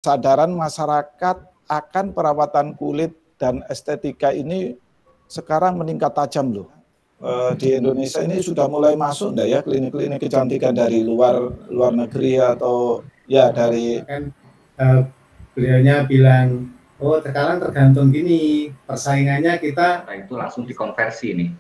Kesadaran masyarakat akan perawatan kulit dan estetika ini sekarang meningkat tajam loh. Di Indonesia ini sudah mulai masuk enggak ya klinik-klinik kecantikan dari luar negeri atau ya dari kan beliaunya bilang, oh sekarang tergantung gini, persaingannya kita itu langsung dikonversi nih.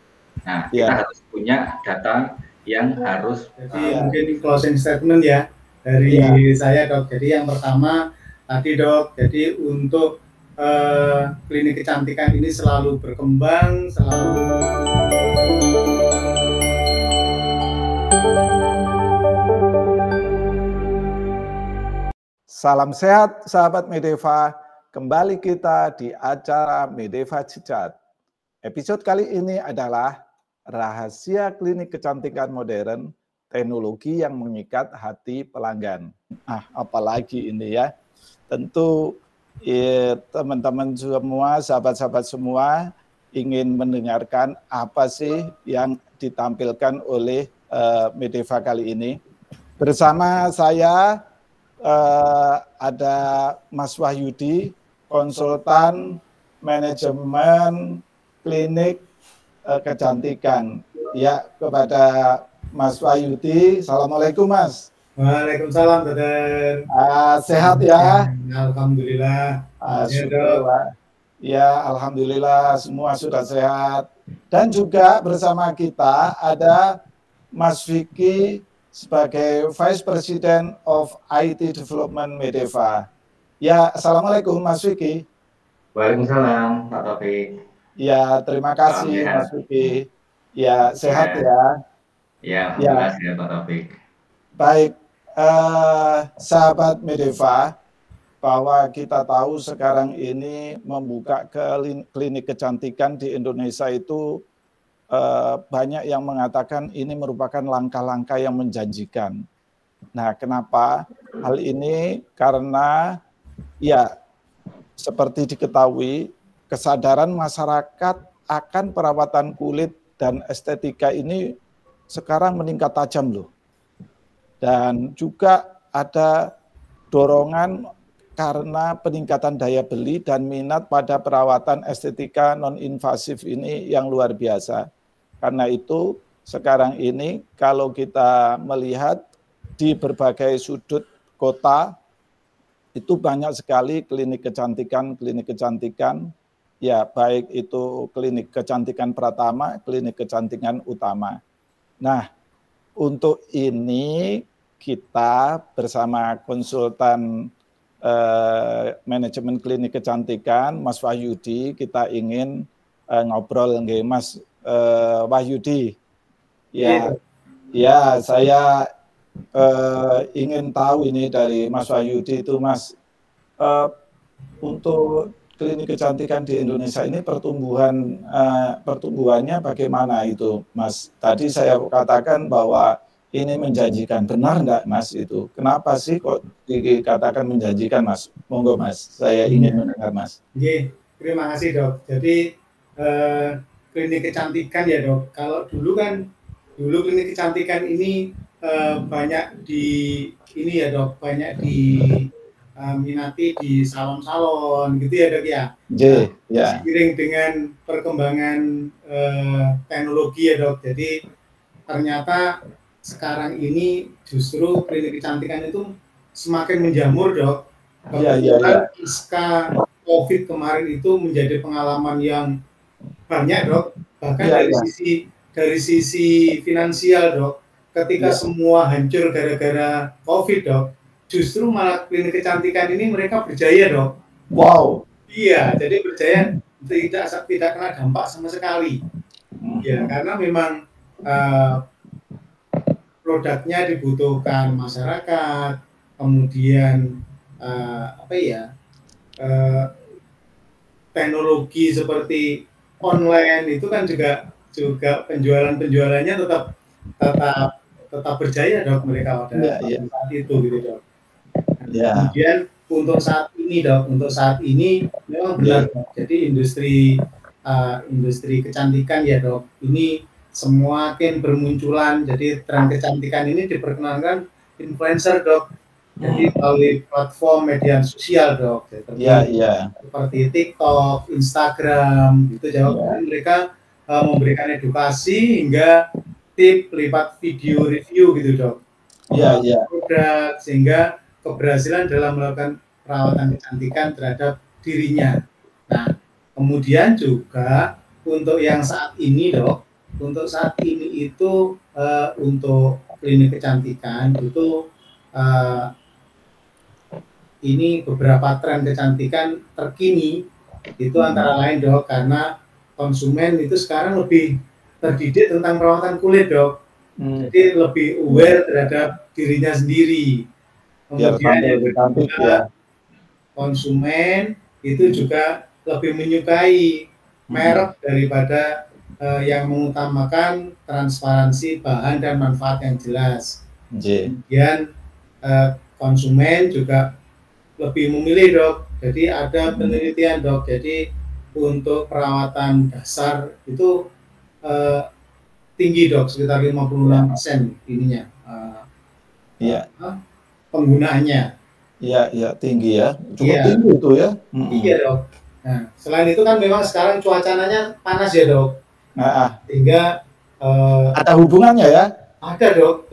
Nah, ya. kita harus punya data yang harus mungkin closing statement ya dari saya, Dok. Jadi yang pertama tadi, Dok, jadi untuk klinik kecantikan ini selalu berkembang, Salam sehat sahabat Medeva, kembali kita di acara Medeva Cicat. Episode kali ini adalah rahasia klinik kecantikan modern, teknologi yang mengikat hati pelanggan. Apalagi ini ya, tentu teman-teman semua, sahabat-sahabat semua ingin mendengarkan apa sih yang ditampilkan oleh Medeva kali ini. Bersama saya ada Mas Wahyudi, konsultan manajemen klinik kecantikan. Ya, kepada Mas Wahyudi, Assalamualaikum Mas. Waalaikumsalam, Brother. Sehat ya? Alhamdulillah. Syukurlah. Ya, alhamdulillah semua sudah sehat. Dan juga bersama kita ada Mas Vicky sebagai Vice President of IT Development Medeva. Ya, Assalamualaikum Mas Vicky. Waalaikumsalam Pak Taufik. Ya, terima kasih Mas Vicky. Ya, sehat ya. Ya, alhamdulillah sehat Pak Taufik. Baik, sahabat Medeva, bahwa kita tahu sekarang ini membuka klinik kecantikan di Indonesia itu banyak yang mengatakan ini merupakan langkah-langkah yang menjanjikan. Nah, kenapa hal ini? Karena ya seperti diketahui kesadaran masyarakat akan perawatan kulit dan estetika ini sekarang meningkat tajam loh. Dan juga ada dorongan karena peningkatan daya beli dan minat pada perawatan estetika non-invasif ini yang luar biasa. Karena itu sekarang ini kalau kita melihat di berbagai sudut kota itu banyak sekali klinik kecantikan, ya baik itu klinik kecantikan pratama, klinik kecantikan utama. Nah, untuk ini kita bersama konsultan manajemen klinik kecantikan Mas Wahyudi, kita ingin ngobrol nggih Mas Wahyudi. Ya, saya ingin tahu ini dari Mas Wahyudi itu Mas, untuk klinik kecantikan di Indonesia ini pertumbuhannya bagaimana itu Mas? Tadi saya katakan bahwa ini menjanjikan, benar enggak Mas itu? Kenapa sih kok dikatakan menjanjikan Mas? Monggo Mas, saya ingin mendengar Mas. Oke, terima kasih Dok. Jadi klinik kecantikan ya Dok, kalau dulu klinik kecantikan ini banyak ya Dok, banyak minati di salon-salon gitu ya Dok ya. Seiring dengan perkembangan teknologi ya Dok, jadi ternyata sekarang ini justru klinik kecantikan itu semakin menjamur Dok. Pasca COVID kemarin itu menjadi pengalaman yang banyak Dok, bahkan dari sisi finansial Dok, ketika semua hancur gara-gara COVID Dok, justru malah klinik kecantikan ini mereka berjaya Dok. Wow. Iya, jadi berjaya, tidak kena dampak sama sekali. Ya, karena memang produknya dibutuhkan masyarakat, kemudian teknologi seperti online itu kan juga penjualannya tetap berjaya Dok, mereka pada saat itu gitu Dok. Kemudian untuk saat ini memang benar Dok. Jadi industri kecantikan ya Dok, ini semakin bermunculan. Jadi tren kecantikan ini diperkenalkan influencer Dok. Jadi melalui platform media sosial dok, seperti TikTok, Instagram, gitu jawab. Mereka memberikan edukasi hingga tip lewat video review gitu dok. Produk sehingga keberhasilan dalam melakukan perawatan kecantikan terhadap dirinya. Nah, kemudian juga untuk yang saat ini dok, untuk saat ini itu untuk klinik kecantikan itu ini beberapa tren kecantikan terkini itu antara lain dok, karena konsumen itu sekarang lebih terdidik tentang perawatan kulit dok, jadi lebih aware terhadap dirinya sendiri. Kemudian yang kedua, konsumen itu juga lebih menyukai merek daripada yang mengutamakan transparansi bahan dan manfaat yang jelas. Kemudian konsumen juga lebih memilih dok, jadi ada penelitian dok, jadi untuk perawatan dasar itu tinggi dok, sekitar 56% ininya penggunaannya. Iya tinggi ya, cukup tinggi itu ya. Iya dok. Nah selain itu kan memang sekarang cuacanya panas ya dok, sehingga ada hubungannya ya? Ada dok,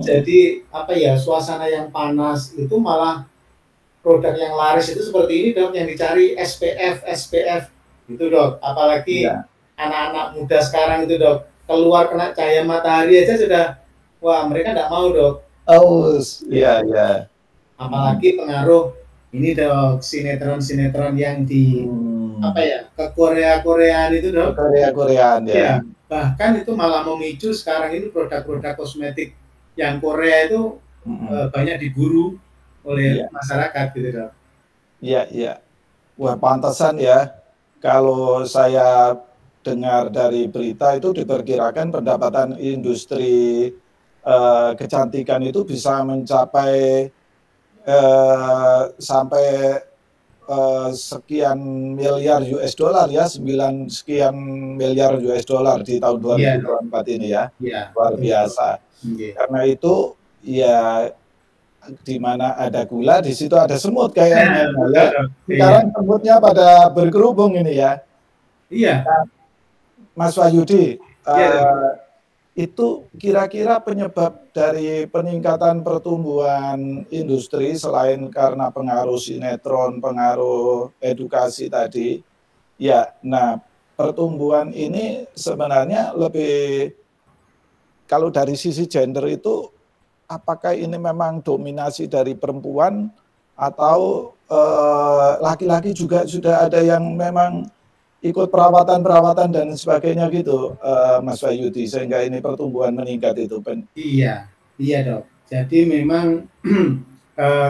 jadi apa ya, suasana yang panas itu malah produk yang laris itu seperti ini dok, yang dicari SPF gitu dok, apalagi anak-anak muda sekarang itu dok, keluar kena cahaya matahari aja sudah, wah mereka nggak mau dok. Iya. Apalagi pengaruh ini dok, sinetron yang di apa ya, ke Koreaan itu dok. Koreaan ya. Bahkan itu malah memicu sekarang ini produk-produk kosmetik yang Korea itu banyak diburu oleh masyarakat gitu dok. Iya. Wah pantesan ya, kalau saya dengar dari berita itu diperkirakan pendapatan industri kecantikan itu bisa mencapai sampai sekian miliar US dollar ya, 9 sekian miliar US dollar di tahun 2024 ini ya. Luar biasa. Karena itu ya, di mana ada gula di situ ada semut kayaknya ya. Sekarang semutnya pada berkerubung ini ya. Iya. Mas Wahyudi, itu kira-kira penyebab dari peningkatan pertumbuhan industri selain karena pengaruh sinetron, pengaruh edukasi tadi, ya. Nah, pertumbuhan ini sebenarnya lebih, kalau dari sisi gender itu, apakah ini memang dominasi dari perempuan atau laki-laki juga sudah ada yang memang ikut perawatan dan sebagainya gitu, Mas Wahyudi, sehingga ini pertumbuhan meningkat itu? Iya dok. Jadi memang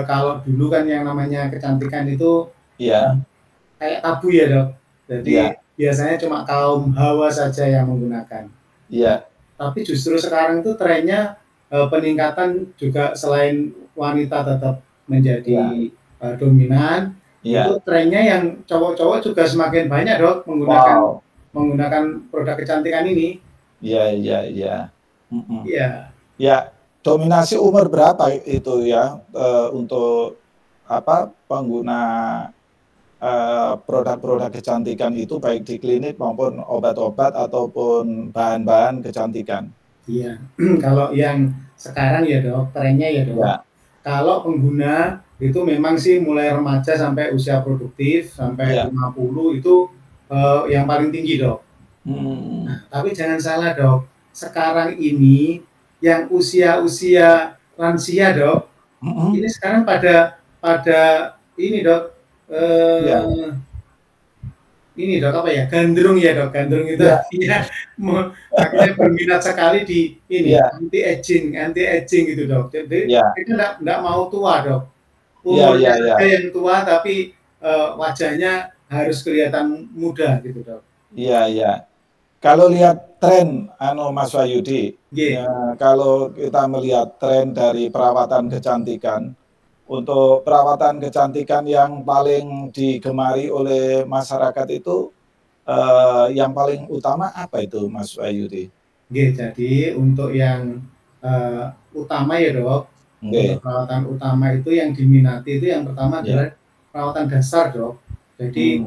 kalau dulu kan yang namanya kecantikan itu kayak tabu ya dok. Jadi biasanya cuma kaum hawa saja yang menggunakan. Iya. Tapi justru sekarang itu trennya peningkatan juga, selain wanita tetap menjadi dominan, itu trennya yang cowok-cowok juga semakin banyak dok menggunakan produk kecantikan ini. Iya. Dominasi umur berapa itu ya untuk pengguna produk-produk kecantikan itu, baik di klinik maupun obat-obat ataupun bahan-bahan kecantikan? Iya, kalau yang sekarang ya dok, trennya ya dok. Kalau pengguna itu memang sih mulai remaja sampai usia produktif sampai 50 itu yang paling tinggi dok. Nah, tapi jangan salah dok, sekarang ini yang usia lansia dok, ini sekarang pada ini dok, ini dok apa ya, gandrung itu akhirnya berminat sekali di ini anti aging gitu dok. Jadi mereka nggak mau tua dok, umurnya yang tua tapi wajahnya harus kelihatan muda gitu dok. Iya. Kalau lihat tren Mas Wahyudi, kalau kita melihat tren dari perawatan kecantikan, untuk perawatan kecantikan yang paling digemari oleh masyarakat itu yang paling utama apa itu, Mas Wahyudi? Jadi untuk yang utama ya dok, Untuk perawatan utama itu yang diminati itu yang pertama adalah perawatan dasar, Dok. Jadi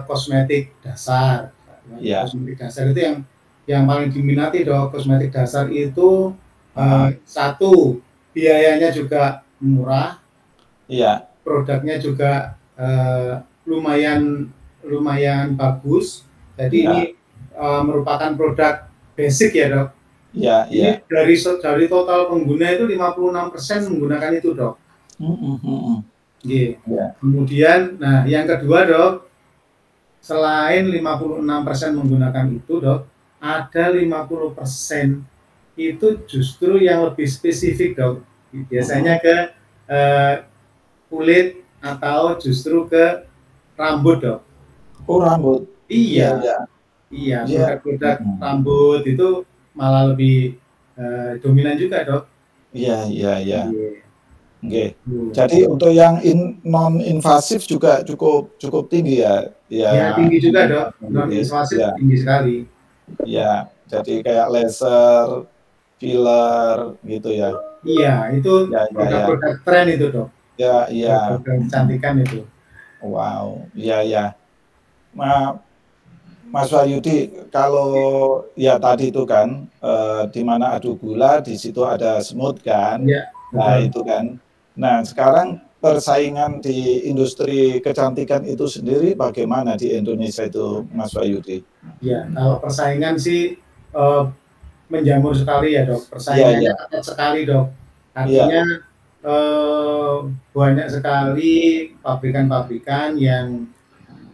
kosmetik dasar. Kosmetik dasar itu yang paling diminati, Dok. Kosmetik dasar itu satu, biayanya juga murah. Iya. Produknya juga lumayan bagus. Jadi ini merupakan produk basic ya, Dok. Iya, ini dari total pengguna itu 56% menggunakan itu, Dok. Kemudian, nah yang kedua, Dok, selain 56% menggunakan itu, Dok, ada 50% itu justru yang lebih spesifik, Dok. Biasanya ke kulit atau justru ke rambut, Dok. Oh, rambut. Iya, produk-produk rambut itu malah lebih dominan juga, Dok. Iya. Oke. Jadi untuk yang non invasif juga cukup tinggi ya. Ya, tinggi juga, Dok. Non invasif tinggi sekali. Ya, jadi kayak laser, filler gitu ya. Iya, itu produk-produk tren itu, Dok. Iya. Kecantikan itu. Wow, iya. Mas Wahyudi, kalau ya tadi itu kan di mana adu gula, di situ ada semut kan. Ya, nah, itu kan. Nah, sekarang persaingan di industri kecantikan itu sendiri bagaimana di Indonesia itu, Mas Wahyudi? Ya, kalau persaingan sih menjamur sekali ya, Dok. Persaingannya ketat sekali, Dok. Artinya banyak sekali pabrikan-pabrikan yang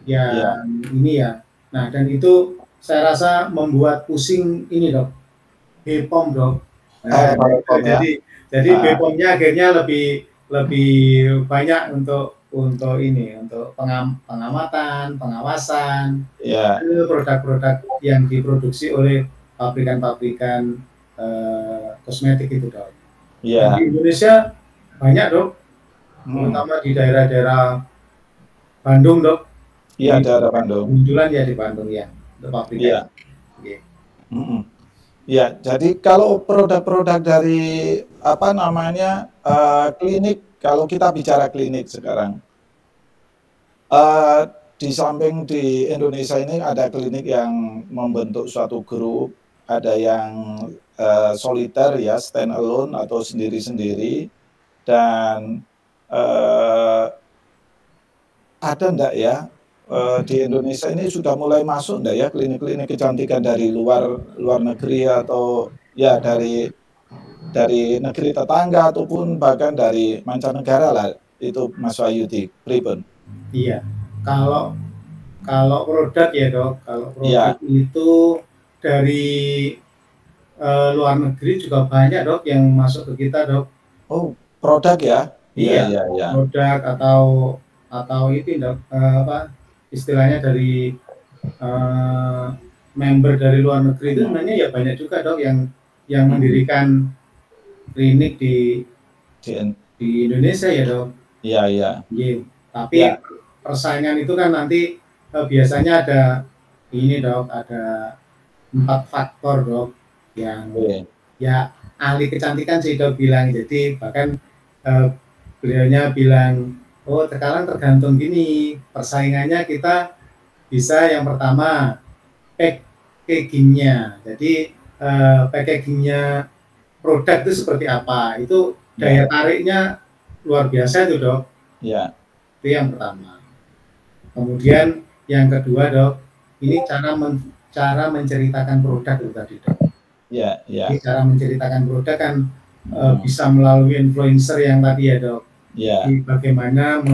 ini ya. Nah, dan itu saya rasa membuat pusing ini, Dok. BPOM, Dok. Nah, jadi BPOM-nya akhirnya lebih banyak untuk pengamatan, pengawasan produk-produk yang diproduksi oleh pabrikan-pabrikan kosmetik itu, Dok. Di Indonesia banyak, Dok, terutama di daerah-daerah Bandung, Dok. Iya, daerah Bandung. Kebetulan ya di Bandung ya, untuk pabrikan. Ya, jadi kalau produk-produk dari klinik, kalau kita bicara klinik sekarang, di samping di Indonesia ini ada klinik yang membentuk suatu grup, ada yang soliter ya, stand alone atau sendiri-sendiri, dan ada enggak ya di Indonesia ini sudah mulai masuk enggak ya klinik-klinik kecantikan dari luar negeri atau ya dari negeri tetangga ataupun bahkan dari mancanegara lah, itu Mas Wahyudi, pripun? Iya, kalau produk ya, Dok, kalau produk itu dari luar negeri juga banyak, Dok, yang masuk ke kita, Dok. Oh, produk ya? Iya. Produk atau itu, Dok, istilahnya dari member dari luar negeri itu sebenarnya ya banyak juga, Dok, yang mendirikan klinik di Indonesia ya, Dok. Iya. Tapi persaingan itu kan nanti biasanya ada ini, Dok, ada 4 faktor, Dok, yang ya ahli kecantikan sih, Dok, bilang. Jadi bahkan beliaunya bilang, oh sekarang tergantung gini, persaingannya kita bisa yang pertama packagingnya. Jadi packagingnya produk itu seperti apa, itu daya tariknya luar biasa itu, Dok. Iya. Itu yang pertama. Kemudian yang kedua, Dok, ini cara menceritakan produk itu tadi, Dok. Iya. Ini cara menceritakan produk kan bisa melalui influencer yang tadi ya, Dok. Jadi bagaimana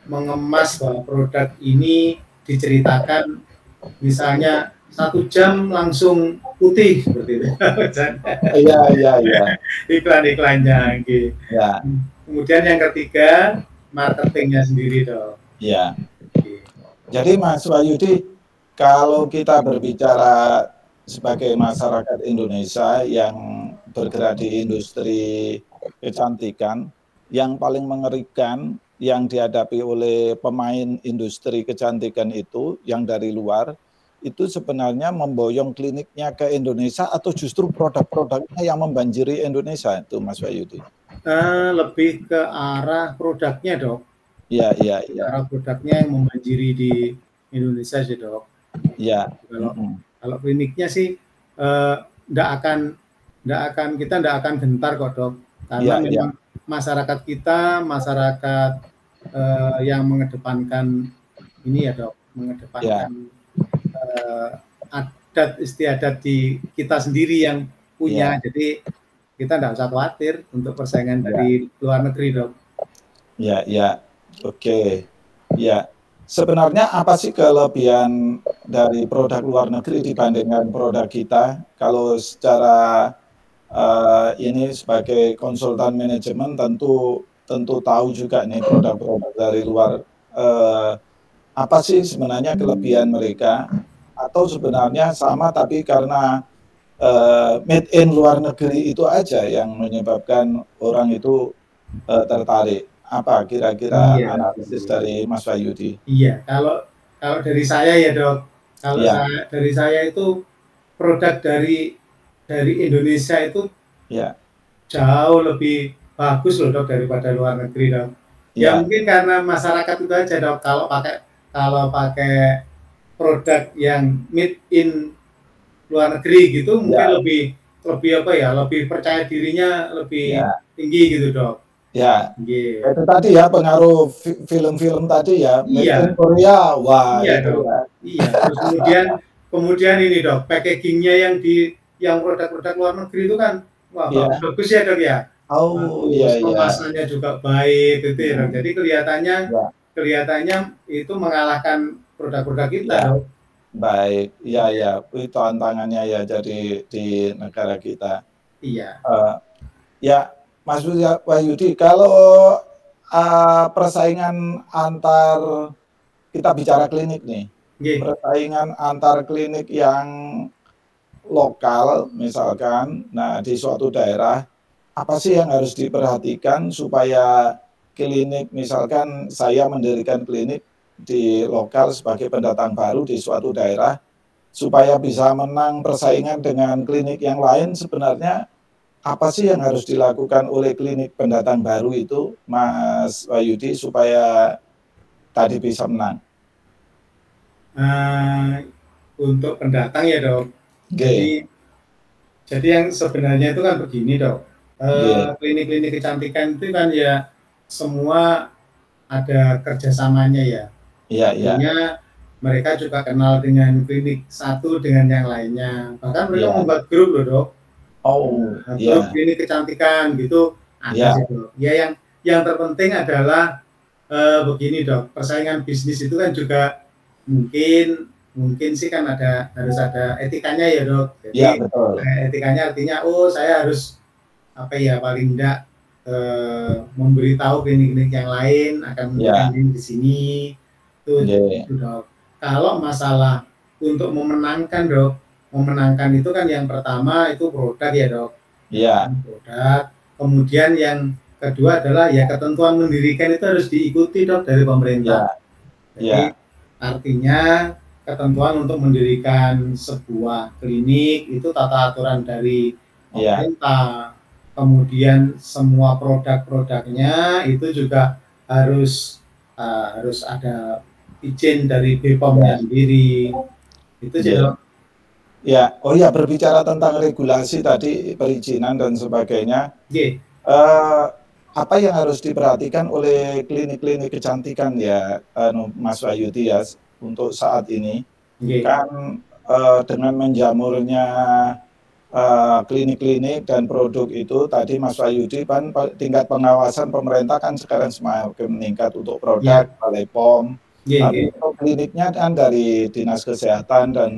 mengemas bahwa produk ini diceritakan, misalnya 1 jam langsung putih seperti itu. Iya. Iklan-iklannya gitu. Ya. Kemudian yang ketiga, marketingnya sendiri, Dok. Iya. Jadi Mas Wahyudi, kalau kita berbicara sebagai masyarakat Indonesia yang bergerak di industri kecantikan, yang paling mengerikan yang dihadapi oleh pemain industri kecantikan itu yang dari luar, itu sebenarnya memboyong kliniknya ke Indonesia atau justru produk-produknya yang membanjiri Indonesia itu, Mas Wahyudi? Lebih ke arah produknya dok. Iya. Arah produknya yang membanjiri di Indonesia sih dok. Iya. Kalau kliniknya sih kita nggak akan gentar kok dok, karena memang masyarakat kita masyarakat yang mengedepankan ini ya dok, mengedepankan adat istiadat di kita sendiri yang punya, jadi kita nggak usah khawatir untuk persaingan dari luar negeri dok. Ya, oke. Ya, sebenarnya apa sih kelebihan dari produk luar negeri dibandingkan produk kita? Kalau secara ini sebagai konsultan manajemen tentu tahu juga nih produk-produk dari luar. Apa sih sebenarnya kelebihan mereka? Atau sebenarnya sama tapi karena made in luar negeri itu aja yang menyebabkan orang itu tertarik? Apa kira-kira analisis dari Mas Wahyudi? Iya, kalau dari saya ya dok, dari saya itu produk dari Indonesia itu jauh lebih bagus loh dok daripada luar negeri dok. Ya mungkin karena masyarakat itu aja dok, kalau pakai produk yang made in luar negeri gitu mungkin lebih apa ya, lebih percaya dirinya lebih tinggi gitu dok. Ya, itu tadi ya pengaruh film-film tadi ya, made in Korea, wah itu ya. Iya, terus kemudian ini dok, packagingnya yang produk-produk luar negeri itu kan, wah bagus ya dok ya. Kemasannya juga baik gitu ya dok. Jadi kelihatannya itu mengalahkan produk-produk kita dok. Baik, ya, itu tantangannya ya jadi di negara kita. Iya. Ya, Mas Wahyudi, kalau persaingan antar, kita bicara klinik nih, persaingan antar klinik yang lokal misalkan, nah di suatu daerah, apa sih yang harus diperhatikan supaya klinik, misalkan saya mendirikan klinik di lokal sebagai pendatang baru di suatu daerah, supaya bisa menang persaingan dengan klinik yang lain, sebenarnya apa sih yang harus dilakukan oleh klinik pendatang baru itu, Mas Wahyudi, supaya tadi bisa menang? Untuk pendatang ya dok. Jadi yang sebenarnya itu kan begini dok. Klinik-klinik kecantikan itu kan ya semua ada kerjasamanya ya. Artinya mereka juga kenal dengan klinik satu dengan yang lainnya. Bahkan mereka membuat grup loh dok. Grup klinik kecantikan gitu ada sih dok. Ya yang terpenting adalah begini dok, persaingan bisnis itu kan juga mungkin sih kan harus ada etikanya ya dok. Jadi etikanya artinya saya harus paling enggak memberitahu klinik-klinik yang lain akan menggunakan di sini. Itu dok. Kalau masalah untuk memenangkan dok, itu kan yang pertama itu produk ya dok. Produk. Kemudian yang kedua adalah ya ketentuan mendirikan itu harus diikuti dok dari pemerintah. Jadi artinya ketentuan untuk mendirikan sebuah klinik itu tata aturan dari pemerintah. Kemudian semua produk-produknya itu juga harus ada izin dari BPOM-nya sendiri. Itu sih dok. Berbicara tentang regulasi tadi, perizinan dan sebagainya, apa yang harus diperhatikan oleh klinik-klinik kecantikan ya, Mas Wahyudi ya, untuk saat ini? Kan dengan menjamurnya klinik-klinik dan produk itu, tadi Mas Wahyudi kan tingkat pengawasan pemerintah kan sekarang semakin meningkat untuk produk, Balai POM, tapi untuk kliniknya kan dari Dinas Kesehatan dan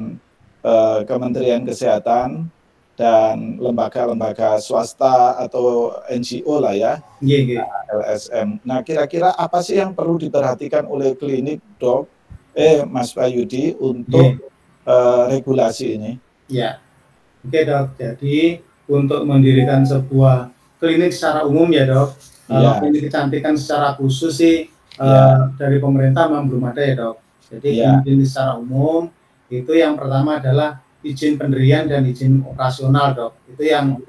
Kementerian Kesehatan dan lembaga-lembaga swasta atau NGO lah ya, LSM. Nah, kira-kira apa sih yang perlu diperhatikan oleh klinik dok, Mas Wahyudi, untuk regulasi ini? Oke dok, jadi untuk mendirikan sebuah klinik secara umum ya dok, kalau klinik kecantikan secara khusus sih dari pemerintah memang belum ada ya dok. Jadi klinik secara umum itu yang pertama adalah izin pendirian dan izin operasional dok. Itu yang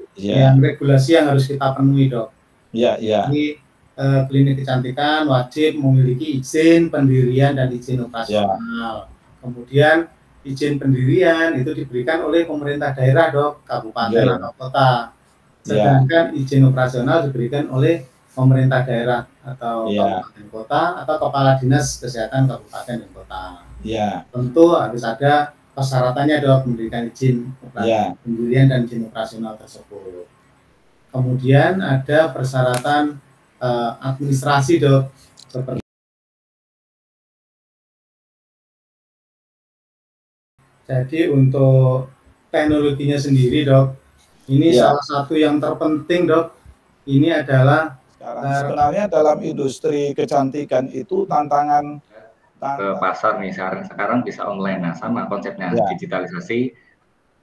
regulasi yang harus kita penuhi dok. Ya, ya. Jadi klinik kecantikan wajib memiliki izin pendirian dan izin operasional. Kemudian izin pendirian itu diberikan oleh pemerintah daerah, Dok, kabupaten atau kota. Sedangkan izin operasional diberikan oleh pemerintah daerah atau kabupaten kota atau kepala dinas kesehatan kabupaten dan kota. Tentu harus ada persyaratannya, Dok, memberikan izin pendirian dan izin operasional tersebut. Kemudian ada persyaratan administrasi, Dok, seperti jadi untuk teknologinya sendiri, Dok, ini salah satu yang terpenting, Dok. Ini adalah sebenarnya dalam industri kecantikan itu tantangan ke pasar nih sekarang bisa online. Nah, sama konsepnya digitalisasi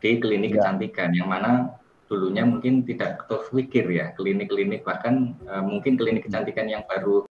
di klinik kecantikan yang mana dulunya mungkin tidak terpikir ya klinik-klinik bahkan mungkin klinik kecantikan yang baru